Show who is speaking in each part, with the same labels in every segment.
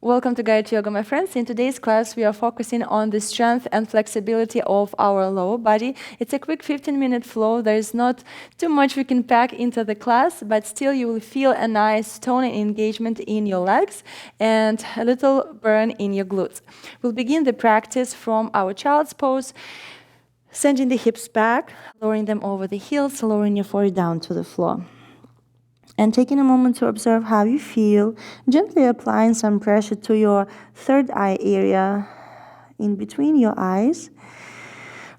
Speaker 1: Welcome to Gayatri Yoga, my friends. In today's class, we are focusing on the strength and flexibility of our lower body. It's a quick 15-minute flow. There is not too much we can pack into the class, but still you will feel a nice tone and engagement in your legs and a little burn in your glutes. We'll begin the practice from our child's pose, sending the hips back, lowering them over the heels, lowering your forehead down to the floor. And taking a moment to observe how you feel, gently applying some pressure to your third eye area in between your eyes,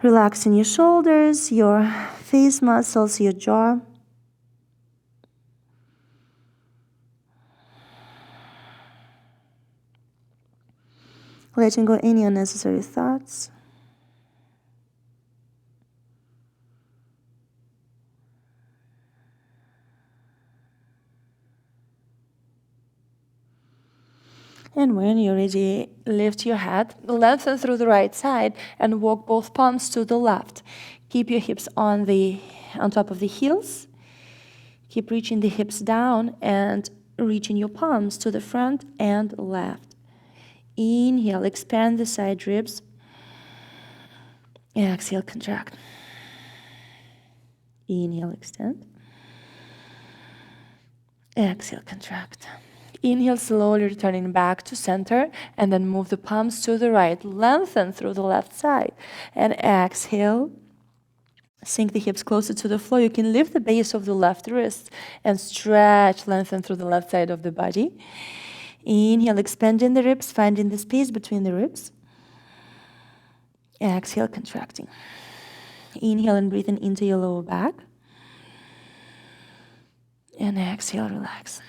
Speaker 1: relaxing your shoulders, your face muscles, your jaw. Letting go any unnecessary thoughts. And when you're ready, lift your head, lengthen through the right side, and walk both palms to the left. Keep your hips on top of the heels. Keep reaching the hips down and reaching your palms to the front and left. Inhale, expand the side ribs. Exhale, contract. Inhale, extend. Exhale, contract. Inhale, slowly returning back to center, and then move the palms to the right. Lengthen through the left side. And exhale, sink the hips closer to the floor. You can lift the base of the left wrist and stretch, lengthen through the left side of the body. Inhale, expanding the ribs, finding the space between the ribs. Exhale, contracting. Inhale and breathing into your lower back. And exhale, relax.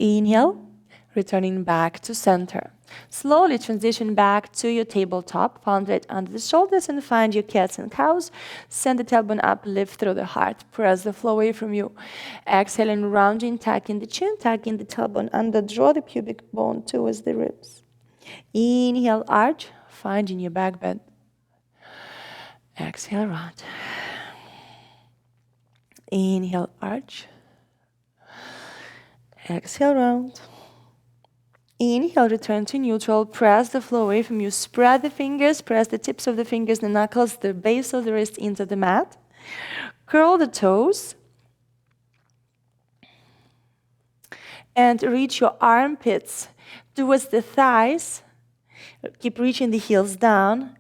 Speaker 1: Inhale, returning back to center. Slowly transition back to your tabletop, palms right under the shoulders, and find your cats and cows. Send the tailbone up, lift through the heart. Press the floor away from you. Exhaling, rounding, tucking the chin, tucking the tailbone under. Draw the pubic bone towards the ribs. Inhale, arch, finding your back bend. Exhale, round. Inhale, arch. Exhale, round. Inhale, return to neutral. Press the floor away from you. Spread the fingers. Press the tips of the fingers, the knuckles, the base of the wrist into the mat. Curl the toes. And reach your armpits towards the thighs. Keep reaching the heels down.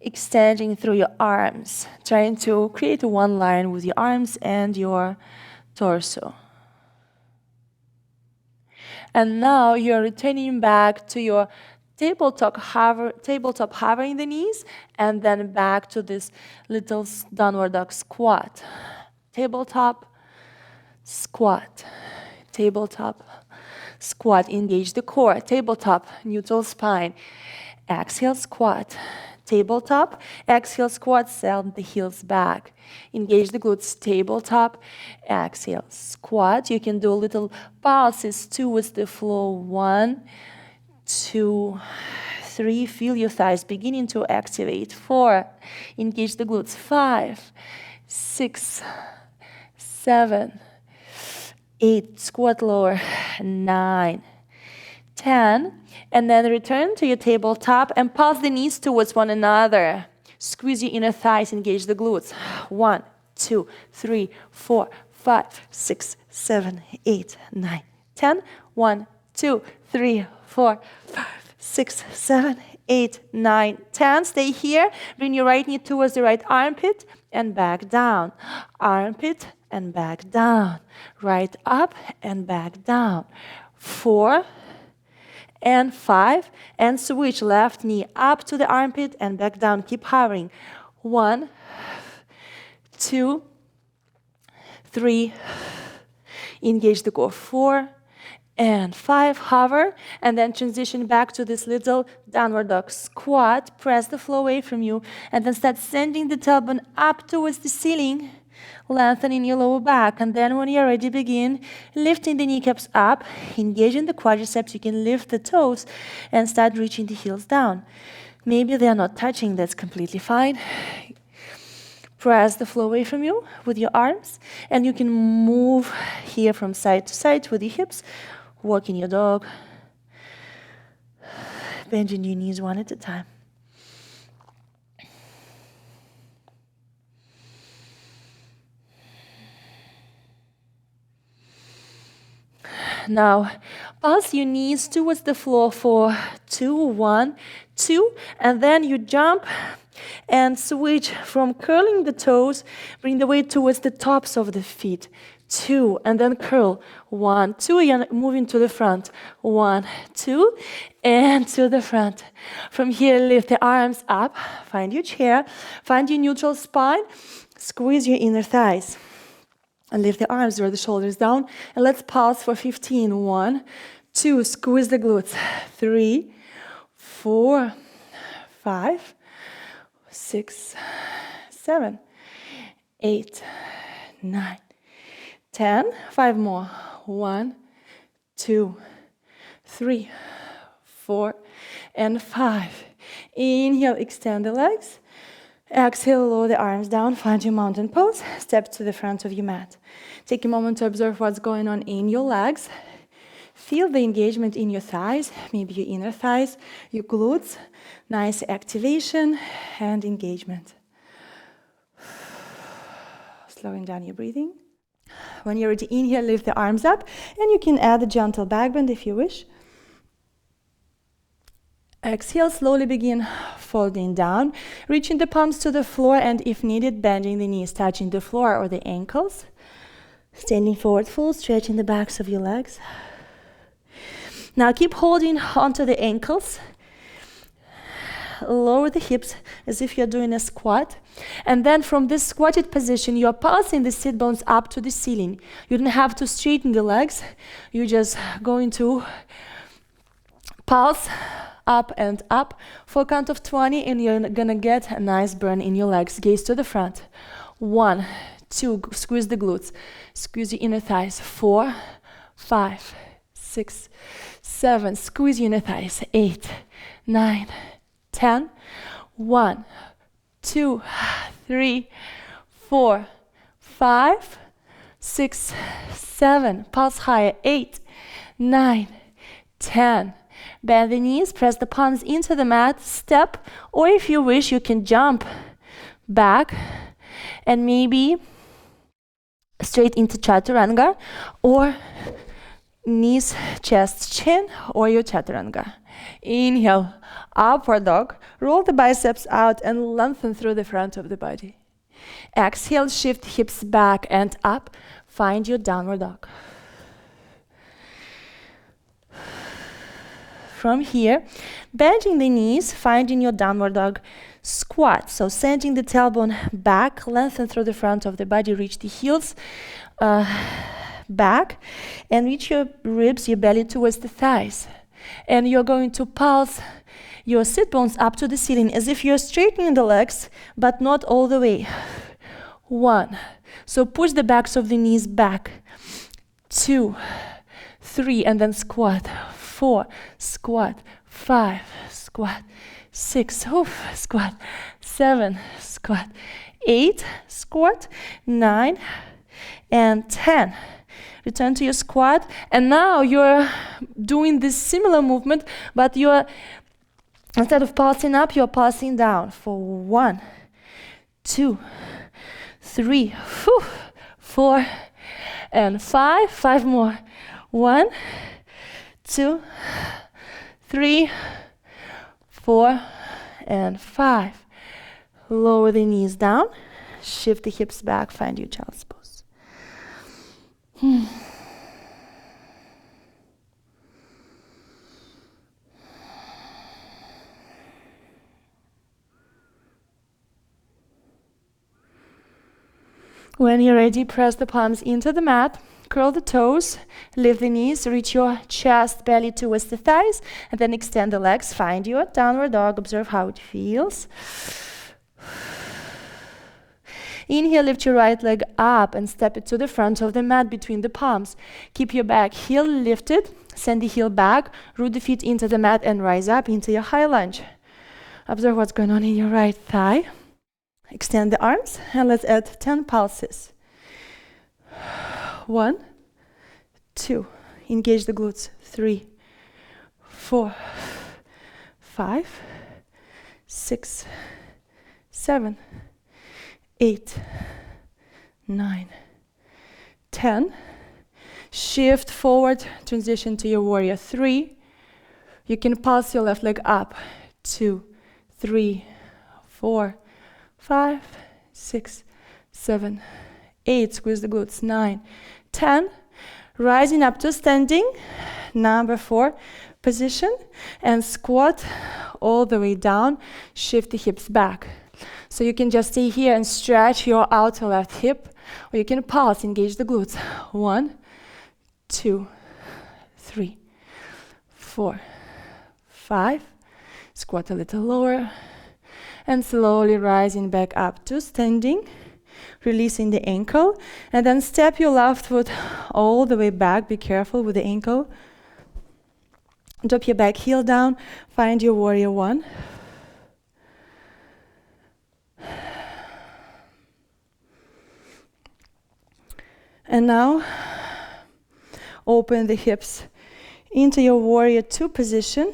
Speaker 1: Extending through your arms. Trying to create a one line with your arms and your torso. And now you're returning back to your tabletop, hovering the knees, and then back to this little downward dog squat. Tabletop, squat. Tabletop, squat. Engage the core. Tabletop, neutral spine. Exhale, squat. Tabletop, exhale, squat, send the heels back. Engage the glutes, tabletop, exhale, squat. You can do little pulses towards the floor. 1, 2, 3. Feel your thighs beginning to activate. 4, engage the glutes. 5, 6, 7, 8, squat lower. 9, 10, and then return to your tabletop and pulse the knees towards one another. Squeeze your inner thighs, engage the glutes. 1, 2, 3, 4, 5, 6, 7, 8, 9, 10. 1, 2, 3, 4, 5, 6, 7, 8, 9, 10. Stay here. Bring your right knee towards the right armpit and back down. Armpit and back down. Right up and back down. 4, and 5, and switch left knee up to the armpit and back down. Keep hovering. 1, 2, 3, engage the core. 4 and 5, hover, and then transition back to this little downward dog squat. Press the floor away from you, and then start sending the tailbone up towards the ceiling. Lengthening your lower back, and then when you're ready, begin lifting the kneecaps up, engaging the quadriceps. You can lift the toes and start reaching the heels down. Maybe they're not touching, that's completely fine. Press the floor away from you with your arms, and you can move here from side to side with your hips, walking your dog, bending your knees one at a time. Now, pulse your knees towards the floor for 2, 1, 2, and then you jump and switch from curling the toes, bring the weight towards the tops of the feet. 2, and then curl. 1, 2, you're moving to the front. 1, 2, and to the front. From here, lift the arms up, find your chair, find your neutral spine, squeeze your inner thighs. And lift the arms, draw the shoulders down. And let's pulse for 15. 1, 2, squeeze the glutes. 3, 4, 5, 6, 7, 8, 9, 10. 5 more. 1, 2, 3, 4, and 5. Inhale, extend the legs. Exhale, lower the arms down, find your mountain pose, step to the front of your mat. Take a moment to observe what's going on in your legs. Feel the engagement in your thighs, maybe your inner thighs, your glutes. Nice activation and engagement. Slowing down your breathing. When you're ready, inhale, lift the arms up, and you can add a gentle backbend if you wish. Exhale, slowly begin folding down, reaching the palms to the floor, and if needed, bending the knees, touching the floor or the ankles. Standing forward full, stretching the backs of your legs. Now keep holding onto the ankles. Lower the hips as if you're doing a squat. And then from this squatted position, you're pulsing the sit bones up to the ceiling. You don't have to straighten the legs. You're just going to pulse up and up for a count of 20, and you're gonna get a nice burn in your legs. Gaze to the front. 1, 2, squeeze the glutes. Squeeze your inner thighs. 4, 5, 6, 7, squeeze your inner thighs. 8, 9, 10. 1, 2, 3, 4, 5, 6, 7. Pulse higher. 8, 9, 10. Bend the knees, press the palms into the mat, step, or if you wish, you can jump back and maybe straight into chaturanga, or knees, chest, chin, or your chaturanga. Inhale, upward dog, roll the biceps out and lengthen through the front of the body. Exhale, shift hips back and up, find your downward dog. From here, bending the knees, finding your downward dog squat. So sending the tailbone back, lengthen through the front of the body, reach the heels back, and reach your ribs, your belly towards the thighs. And you're going to pulse your sit bones up to the ceiling as if you're straightening the legs, but not all the way. 1. So push the backs of the knees back. 2, 3, and then squat. 4, squat. 5, squat. 6, squat. 7, squat. 8, squat. 9, and 10. Return to your squat, and now you're doing this similar movement, but you're, instead of pulsing up, you're pulsing down for 1, 2, 3, 4, and 5. 5 more. 1, 2, 3, 4, and 5. Lower the knees down, shift the hips back, find your child's pose. When you're ready, press the palms into the mat, curl the toes, lift the knees, reach your chest, belly towards the thighs, and then extend the legs. Find your downward dog, observe how it feels. Inhale, lift your right leg up and step it to the front of the mat between the palms. Keep your back heel lifted, send the heel back, root the feet into the mat and rise up into your high lunge. Observe what's going on in your right thigh. Extend the arms and let's add 10 pulses. 1, 2, engage the glutes. 3, 4, 5, 6, 7, 8, 9, 10. Shift forward, transition to your warrior 3. You can pulse your left leg up. 2, 3, 4, 5, 6, 7, 8. Squeeze the glutes. 9, 10. Rising up to standing. Number 4 position. And squat all the way down. Shift the hips back. So you can just stay here and stretch your outer left hip. Or you can pulse, engage the glutes. 1, 2, 3, 4, 5. Squat a little lower. And slowly rising back up to standing. Releasing the ankle. And then step your left foot all the way back. Be careful with the ankle. Drop your back heel down. Find your warrior 1. And now, open the hips into your warrior 2 position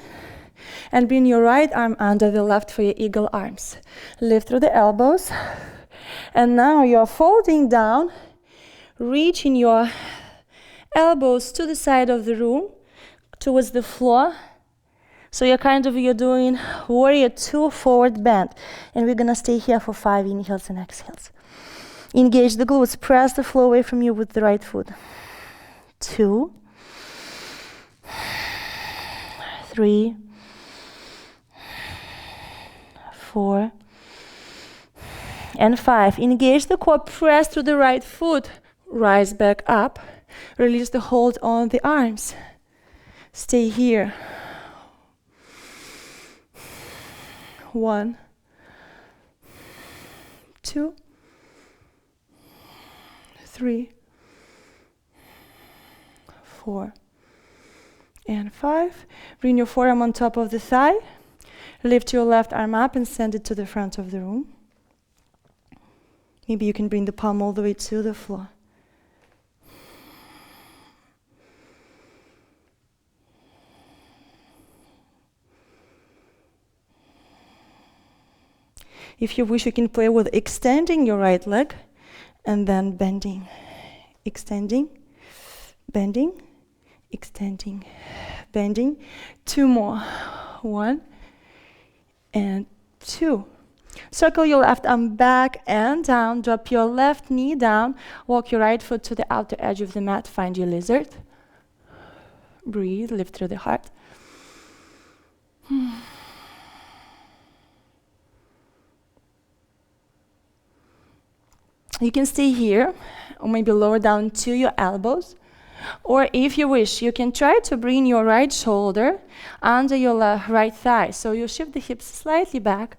Speaker 1: and bring your right arm under the left for your eagle arms. Lift through the elbows. And now you're folding down, reaching your elbows to the side of the room, towards the floor. So you're doing warrior 2 forward bend. And we're gonna stay here for 5 inhales and exhales. Engage the glutes, press the floor away from you with the right foot. 2, 3, 4, and 5. Engage the core, press to the right foot, rise back up, release the hold on the arms. Stay here. 1, 2, 3, 4, and 5. Bring your forearm on top of the thigh. Lift your left arm up and send it to the front of the room. Maybe you can bring the palm all the way to the floor. If you wish, you can play with extending your right leg and then bending. Extending, bending, extending, bending. 2 more. 1 and 2. Circle your left arm back and down. Drop your left knee down. Walk your right foot to the outer edge of the mat. Find your lizard. Breathe, lift through the heart. You can stay here, or maybe lower down to your elbows. Or if you wish, you can try to bring your right shoulder under your right thigh. So you shift the hips slightly back,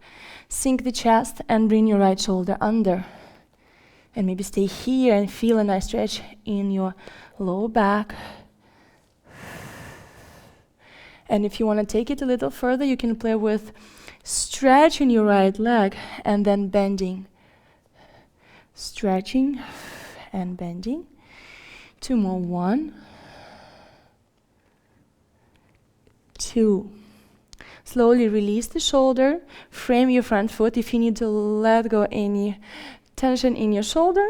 Speaker 1: sink the chest, and bring your right shoulder under. And maybe stay here and feel a nice stretch in your lower back. And if you want to take it a little further, you can play with stretching your right leg and then bending. Stretching and bending. 2 more. 1, 2. Slowly release the shoulder. Frame your front foot if you need to let go any tension in your shoulder.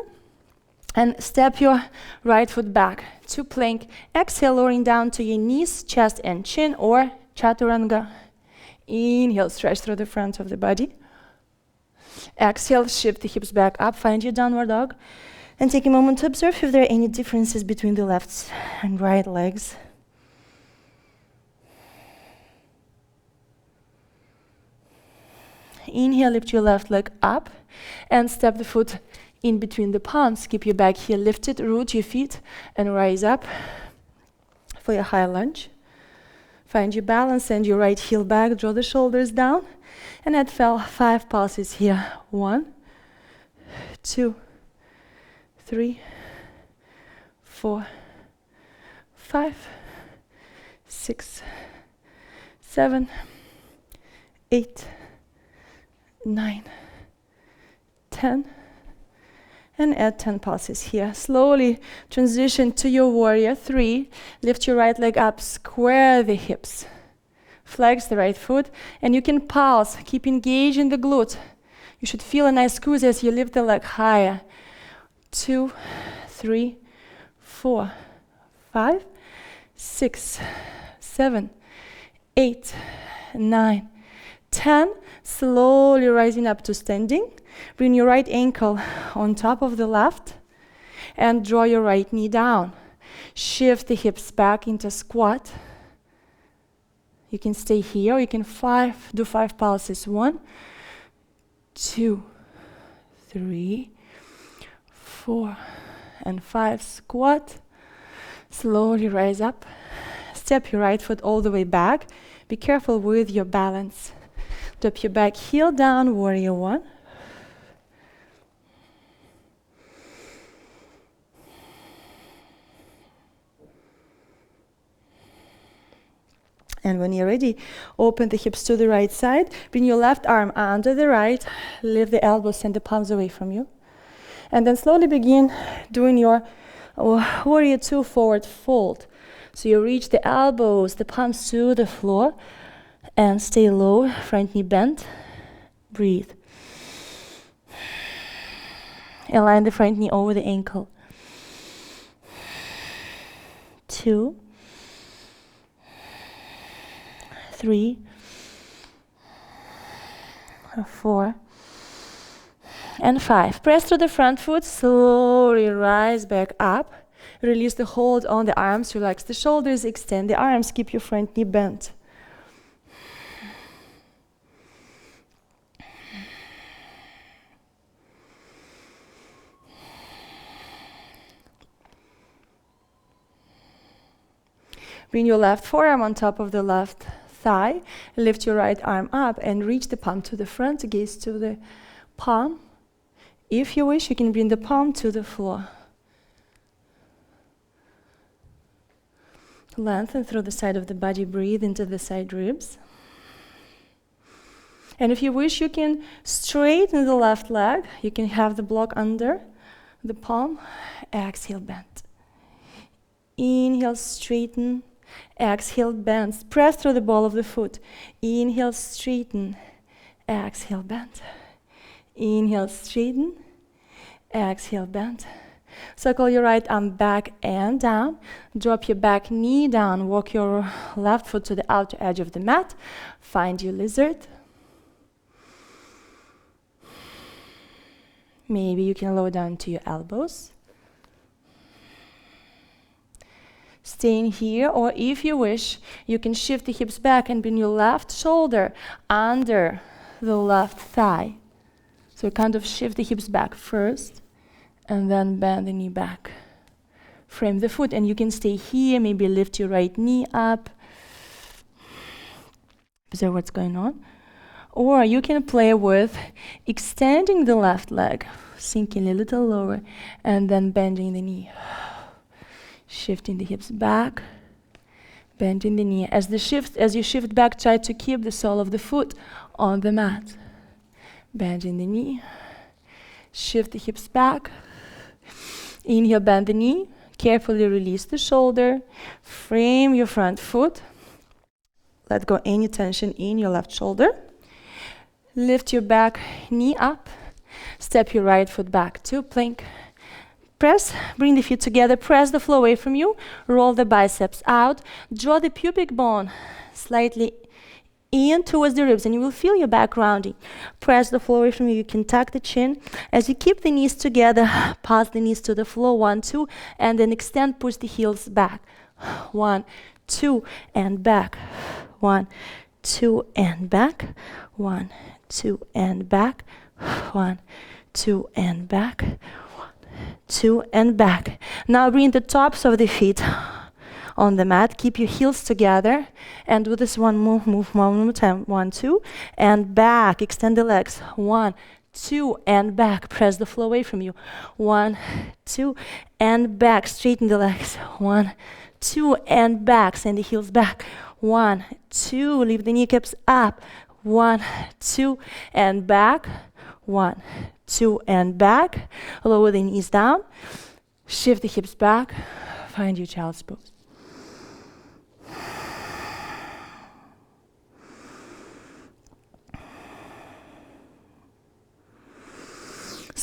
Speaker 1: And step your right foot back to plank. Exhale, lowering down to your knees, chest and chin, or chaturanga. Inhale, stretch through the front of the body. Exhale, shift the hips back up, find your downward dog. And take a moment to observe if there are any differences between the left and right legs. Inhale, lift your left leg up and step the foot in between the palms. Keep your back here lifted, root your feet and rise up for your high lunge. Find your balance, send your right heel back, draw the shoulders down, and add 5 pulses here. 1, 2, 3, 4, 5, 6, 7, 8, 9, 10, and add 10 pulses here. Slowly transition to your warrior 3. Lift your right leg up, square the hips. Flex the right foot, and you can pulse. Keep engaging the glute. You should feel a nice squeeze as you lift the leg higher. 2, 3, 4, 5, 6, 7, 8, 9, 10. Slowly rising up to standing. Bring your right ankle on top of the left and draw your right knee down. Shift the hips back into squat. You can stay here, or you can do 5 pulses. 1, 2, 3, 4, and 5. Squat. Slowly rise up. Step your right foot all the way back. Be careful with your balance. Drop your back heel down, warrior 1. And when you're ready, open the hips to the right side. Bring your left arm under the right. Lift the elbows and the palms away from you. And then slowly begin doing your warrior 2 forward fold. So you reach the elbows, the palms to the floor. And stay low, front knee bent. Breathe. Align the front knee over the ankle. 2, 3, 4, and 5. Press through the front foot, slowly rise back up. Release the hold on the arms, relax the shoulders, extend the arms, keep your front knee bent. Bring your left forearm on top of the left thigh. Lift your right arm up and reach the palm to the front, gaze to the palm. If you wish, you can bring the palm to the floor. Lengthen through the side of the body, breathe into the side ribs. And if you wish, you can straighten the left leg. You can have the block under the palm. Exhale, bend. Inhale, straighten. Exhale, bend. Press through the ball of the foot. Inhale, straighten. Exhale, bend. Inhale, straighten. Exhale, bend. Circle your right arm back and down. Drop your back knee down. Walk your left foot to the outer edge of the mat. Find your lizard. Maybe you can lower down to your elbows. Staying here, or if you wish, you can shift the hips back and bring your left shoulder under the left thigh. So kind of shift the hips back first, and then bend the knee back. Frame the foot, and you can stay here, maybe lift your right knee up. Observe what's going on. Or you can play with extending the left leg, sinking a little lower, and then bending the knee. Shifting the hips back, bending the knee. As you shift back, try to keep the sole of the foot on the mat. Bending the knee. Shift the hips back. Inhale, bend the knee. Carefully release the shoulder. Frame your front foot. Let go any tension in your left shoulder. Lift your back knee up. Step your right foot back to plank. Press, bring the feet together, press the floor away from you, roll the biceps out, draw the pubic bone slightly in towards the ribs, and you will feel your back rounding. Press the floor away from you, you can tuck the chin. As you keep the knees together, pass the knees to the floor, 1, 2, and then extend, push the heels back. 1, 2, and back. 1, 2, and back. 1, 2, and back. 1, 2, and back. 2, and back. Now bring the tops of the feet on the mat. Keep your heels together. And with this one, move one more time. 1, 2, and back. Extend the legs. 1, 2, and back. Press the floor away from you. 1, 2, and back. Straighten the legs. 1, 2, and back. Send the heels back. 1, 2. Lift the kneecaps up. 1, 2, and back. 1, 2, and back. Lower the knees down. Shift the hips back. Find your child's pose.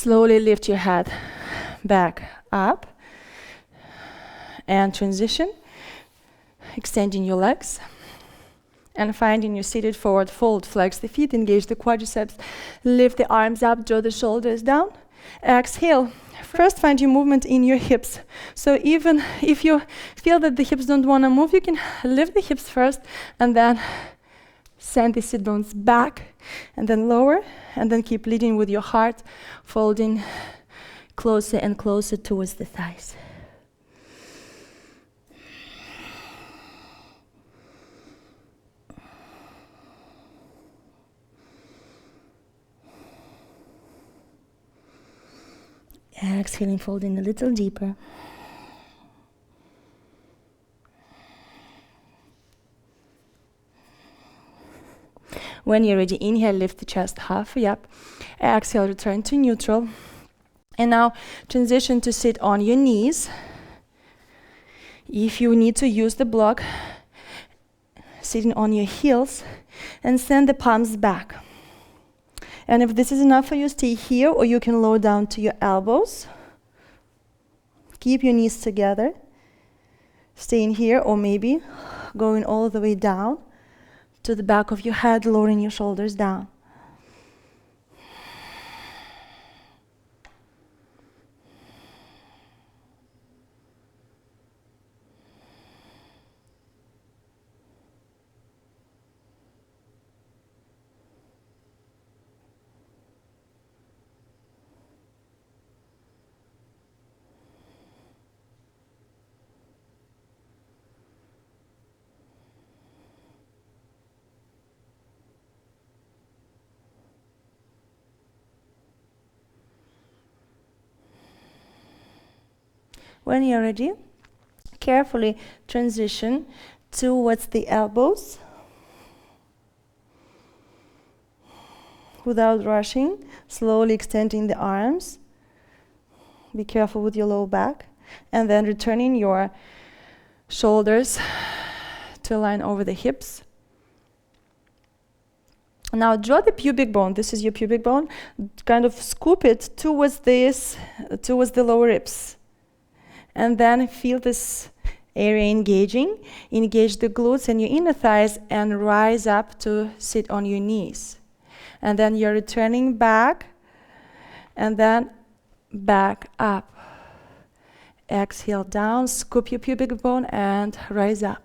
Speaker 1: slowly lift your head back up and transition, extending your legs and finding your seated forward fold. Flex the feet, engage the quadriceps, lift the arms up, draw the shoulders down. Exhale. First, find your movement in your hips. So even if you feel that the hips don't want to move, you can lift the hips first and then send the sit bones back and then lower, and then keep leading with your heart, folding closer and closer towards the thighs. Exhaling, folding a little deeper. When you're ready, inhale, lift the chest halfway up. Exhale, return to neutral. And now transition to sit on your knees. If you need to use the block, sitting on your heels, and send the palms back. And if this is enough for you, stay here, or you can lower down to your elbows. Keep your knees together. Staying here, or maybe going all the way down to the back of your head, lowering your shoulders down. When you're ready, carefully transition towards the elbows without rushing, slowly extending the arms. Be careful with your low back, and then returning your shoulders to align over the hips. Now draw the pubic bone. This is your pubic bone. Kind of scoop it towards the lower ribs. And then feel this area engaging. Engage the glutes and your inner thighs and rise up to sit on your knees. And then you're returning back and then back up. Exhale down, scoop your pubic bone and rise up.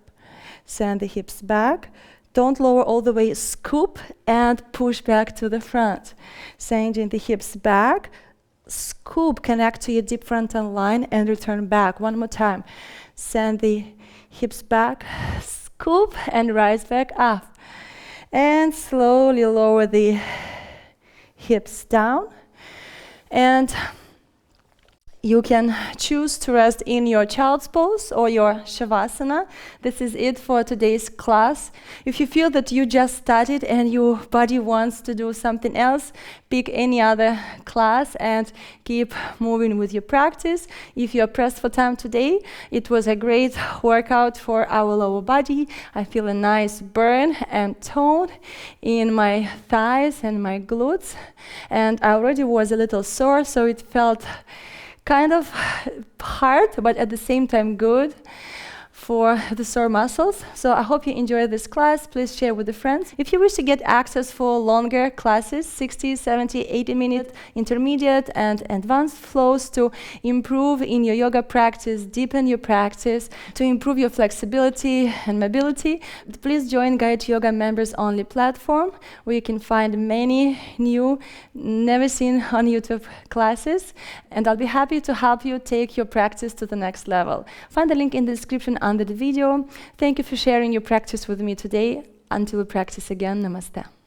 Speaker 1: Send the hips back. Don't lower all the way, scoop and push back to the front. Sending the hips back. Scoop, connect to your deep frontal line and return back. One more time. Send the hips back, scoop and rise back up. And slowly lower the hips down. And you can choose to rest in your child's pose or your shavasana. This is it for today's class. If you feel that you just started and your body wants to do something else, pick any other class and keep moving with your practice. If you're pressed for time today, it was a great workout for our lower body. I feel a nice burn and tone in my thighs and my glutes. And I already was a little sore, so it felt kind of hard, but at the same time good for the sore muscles. So I hope you enjoyed this class. Please share with the friends. If you wish to get access for longer classes, 60, 70, 80-minute intermediate and advanced flows to improve in your yoga practice, deepen your practice, to improve your flexibility and mobility, please join Gayatri Yoga members only platform, where you can find many new, never seen on YouTube classes. And I'll be happy to help you take your practice to the next level. Find the link in the description under the video. Thank you for sharing your practice with me today. Until we practice again, Namaste.